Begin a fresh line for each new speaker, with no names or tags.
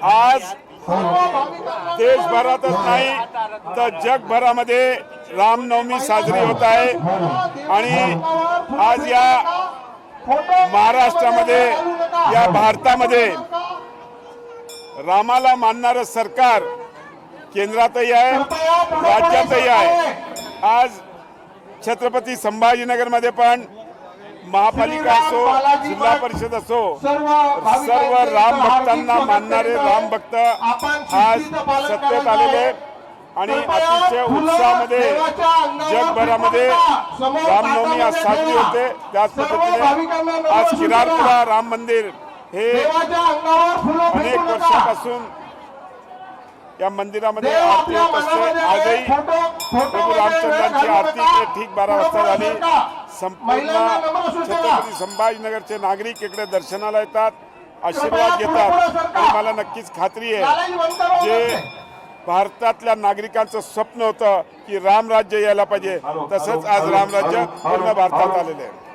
आज देशभरातच नाही तर जगभरामध्ये रामनवमी साजरी होत आहे आणि आज या महाराष्ट्रामध्ये या भारतामध्ये रामाला मानणारं सरकार केंद्रातही आहे राज्यातही आहे। आज छत्रपती संभाजीनगरमध्ये पण महापालिका असो जिल्हा परिषद असो सर्व राम भक्तांना मानणारे राम भक्त आज सत्तेत आलेले आणि अतिशय उत्साहामध्ये जगभरामध्ये रामनवमी आज साजरी होते। त्याच पद्धतीने आज किरारपुरा राम मंदिर हे अनेक वर्षापासून या मंदिरामध्ये आरती होत असते। आजही प्रभू रामचंद्रांची आरती ठीक 12 वाजता झाली। संपूर्ण छत्रपती संभाजीनगरचे नागरिक इकडे दर्शनाला येतात, आशीर्वाद घेतात आणि मला नक्कीच खात्री आहे जे भारतातल्या नागरिकांचं स्वप्न होतं की रामराज्य यायला पाहिजे तसंच आज रामराज्य पूर्ण भारतात आलेले आहे।